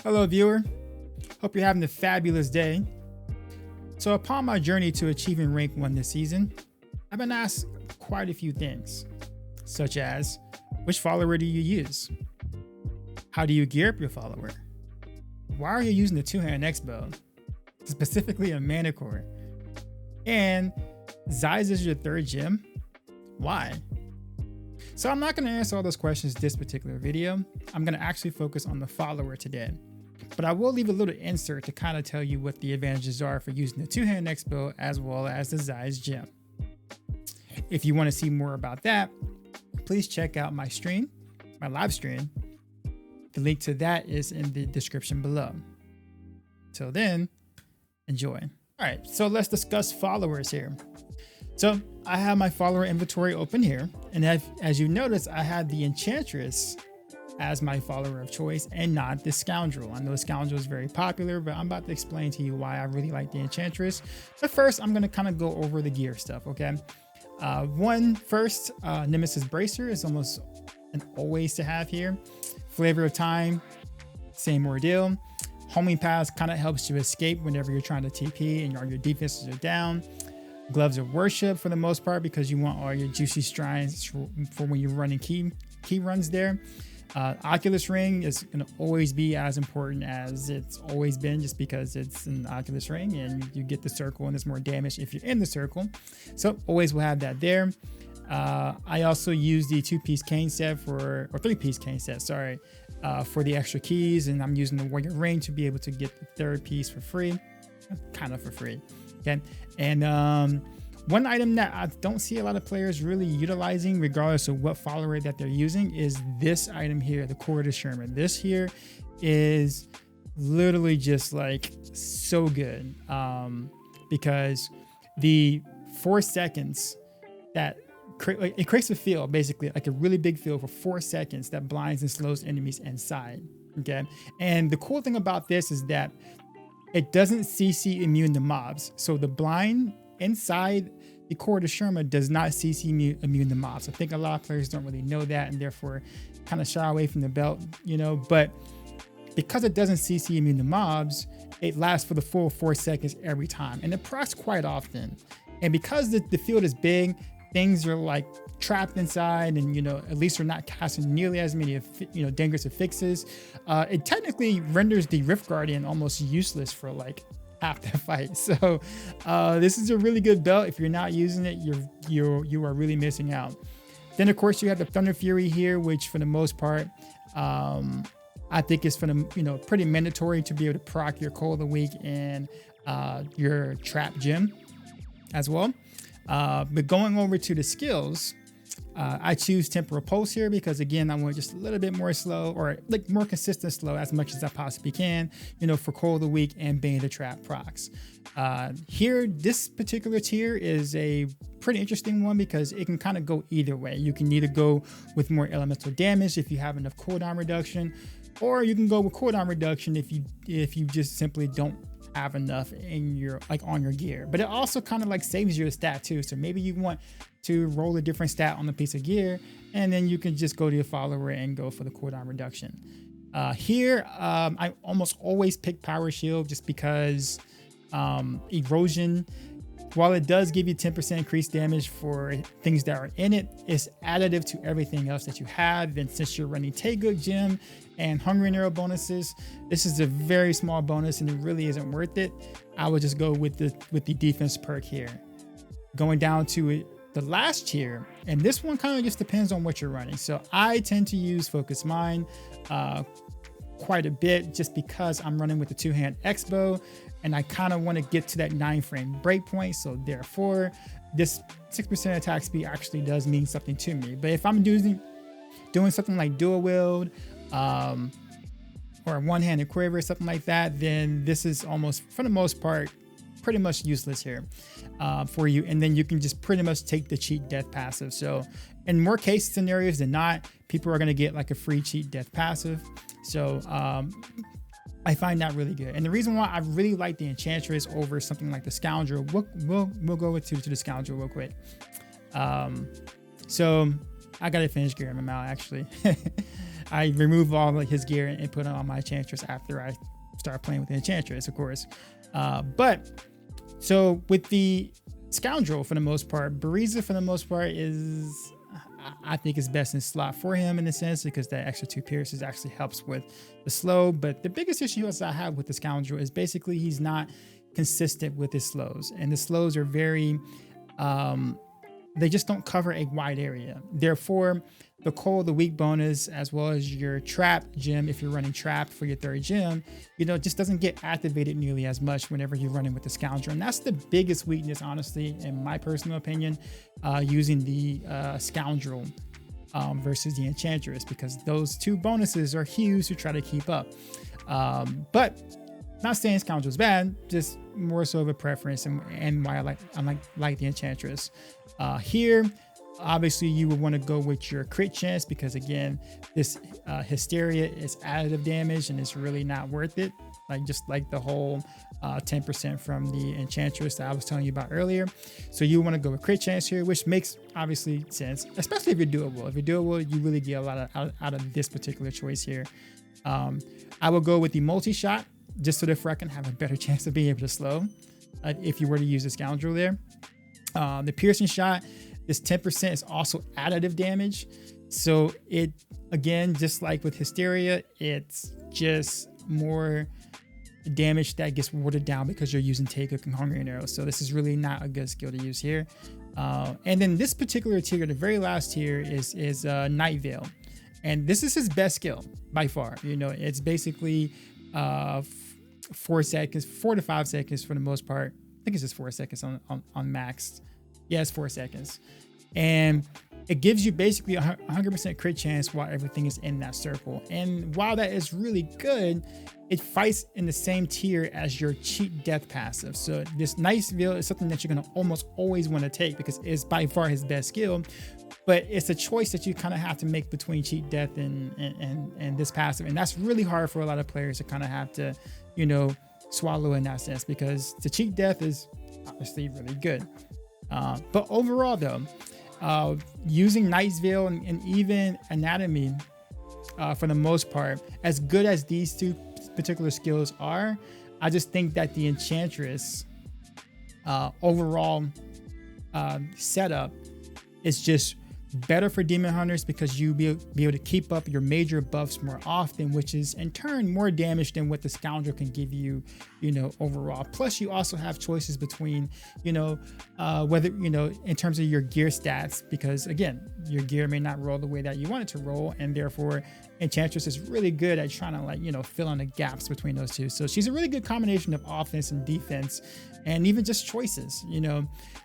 Hello, viewer. Hope you're having a fabulous day. So, upon my journey to achieving rank 1 this season, I've been asked quite a few things, such as which follower do you use? How do you gear up your follower? Why are you using the two-hand X-bow, specifically a mana core? And Zyze is your third gem? Why? So I'm not going to answer all those questions this particular video. I'm going to actually focus on the follower today. But I will leave a little insert to kind of tell you what the advantages are for using the two-hand X-bow as well as the Zyze gem. If you want to see more about that, please check out my stream, my live stream. The link to that is in the description below. Till then, enjoy. All right, so let's discuss followers here. So I have my follower inventory open here, and as you notice, I have the Enchantress as my follower of choice and not the Scoundrel. I know Scoundrel is very popular, but I'm about to explain to you why I really like the Enchantress. But first, I'm going to kind of go over the gear stuff, okay? First, Nemesis Bracer is almost an always to have here. Flavor of Time, same ordeal. Homing Pass kind of helps you escape whenever you're trying to TP and your defenses are down. Gloves of Worship for the most part because you want all your juicy shrines for when you're running key runs there. Oculus Ring is going to always be as important as it's always been just because it's an Oculus Ring and you get the circle and there's more damage if you're in the circle. So always will have that there. I also use the 2-piece cane set or 3-piece cane set, sorry, for the extra keys, and I'm using the Warrior Ring to be able to get the 3rd piece for free, kind of for free. Okay, and one item that I don't see a lot of players really utilizing, regardless of what follower that they're using, is this item here, the Cord of Sherman. This here is literally just like so good because the 4 seconds that it creates a field, basically like a really big field for 4 seconds that blinds and slows enemies inside. Okay, and the cool thing about this is that it doesn't CC immune to mobs. So the blind inside the Cord of Sherman does not CC immune to mobs. I think a lot of players don't really know that and therefore kind of shy away from the belt, you know, but because it doesn't CC immune to mobs, it lasts for the full 4 seconds every time. And it procs quite often. And because the field is big, things are like trapped inside and, you know, at least we're not casting nearly as many, you know, dangerous affixes. It technically renders the Rift Guardian almost useless for like half the fight. So this is a really good belt. If you're not using it, you are really missing out. Then of course you have the Thunder Fury here, which for the most part, I think is for the, you know, pretty mandatory to be able to proc your Cold of the Week and your Trap Gem as well. But going over to the skills, I choose Temporal Pulse here because again, I want just a little bit more slow or like more consistent slow as much as I possibly can, you know, for Cold of the Week and Bane the Trap procs. Here, this particular tier is a pretty interesting one because it can kind of go either way. You can either go with more elemental damage if you have enough cooldown reduction, or you can go with cooldown reduction if you just simply don't have enough in your on your gear. But it also kind of like saves your stat too, so maybe you want to roll a different stat on the piece of gear and then you can just go to your follower and go for the cooldown reduction. Here I almost always pick Power Shield just because erosion, while it does give you 10% increased damage for things that are in it, it's additive to everything else that you have. And since you're running Taegook Gem and Hungry Arrow bonuses, this is a very small bonus and it really isn't worth it. I would just go with the defense perk here. Going down to the last tier, and this one kind of just depends on what you're running. So I tend to use Focus Mind quite a bit just because I'm running with the two-hand X-bow and I kind of want to get to that 9-frame breakpoint. So therefore, this 6% attack speed actually does mean something to me. But if I'm doing something like dual wield or one-handed quiver or something like that, then this is almost, for the most part, pretty much useless here for you. And then you can just pretty much take the cheat death passive. So in more case scenarios than not, people are going to get like a free cheat death passive. So I find that really good. And the reason why I really like the Enchantress over something like the Scoundrel, we'll go to the Scoundrel real quick. So I gotta finish gearing them out actually. I remove all like his gear and put on my Enchantress after I start playing with the Enchantress, of course. But so with the Scoundrel, for the most part, Bariza for the most part is, I think, is best in slot for him in a sense, because that extra 2 pierces actually helps with the slow. But the biggest issue I have with the Scoundrel is basically he's not consistent with his slows, and the slows are very they just don't cover a wide area. Therefore, the cold, the weak bonus, as well as your trap gem, if you're running trap for your 3rd gem, just doesn't get activated nearly as much whenever you're running with the Scoundrel. And that's the biggest weakness, honestly, in my personal opinion, using the Scoundrel versus the Enchantress, because those 2 bonuses are huge to try to keep up. But not saying Scoundrel's bad, just more so of a preference, and why I like the Enchantress. Here, obviously, you would want to go with your crit chance, because again, this Hysteria is additive damage and it's really not worth it. Just like the whole 10% from the Enchantress that I was telling you about earlier. So you want to go with crit chance here, which makes obviously sense, especially if you're doable. If you're doable, you really get a lot out of this particular choice here. I will go with the multi-shot, just so that I can have a better chance of being able to slow if you were to use the Scoundrel there. The piercing shot, this 10% is also additive damage. So it, again, just like with Hysteria, it's just more damage that gets watered down because you're using Takeook and Hungering Arrow. So this is really not a good skill to use here. And then this particular tier, the very last tier, is Night Veil. And this is his best skill by far. It's basically 4 seconds, 4 to 5 seconds for the most part. I think it's just 4 seconds on max. Yeah, it's 4 seconds. And it gives you basically a 100% crit chance while everything is in that circle. And while that is really good, it fights in the same tier as your cheat death passive. So this Night Veil is something that you're going to almost always want to take, because it's by far his best skill. But it's a choice that you kind of have to make between cheat death and this passive. And that's really hard for a lot of players to kind of have to, swallow in that sense, because the cheat death is obviously really good. But overall though, using Night Veil and even Anatomy, for the most part, as good as these 2 particular skills are, I just think that the Enchantress overall setup is just better for Demon Hunters, because you be able to keep up your major buffs more often, which is in turn more damage than what the Scoundrel can give you, overall. Plus, you also have choices between, whether, in terms of your gear stats, because again, your gear may not roll the way that you want it to roll, and therefore Enchantress is really good at trying to fill in the gaps between those 2. So she's a really good combination of offense and defense, and even just choices,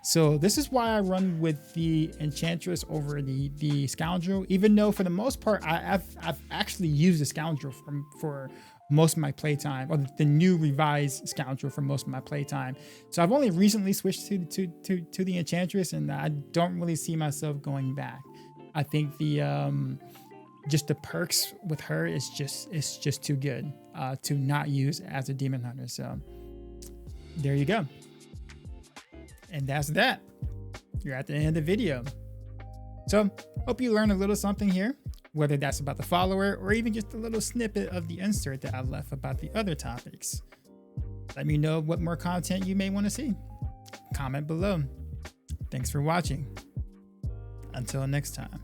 So this is why I run with the Enchantress over the Scoundrel, even though for the most part I've actually used the Scoundrel for most of my playtime, or the new revised Scoundrel for most of my playtime. So I've only recently switched to the Enchantress, and I don't really see myself going back. I think the just the perks with her is just too good to not use as a Demon Hunter. So there you go. And that's that. You're at the end of the video. So hope you learned a little something here, whether that's about the follower or even just a little snippet of the insert that I left about the other topics. Let me know what more content you may want to see. Comment below. Thanks for watching. Until next time.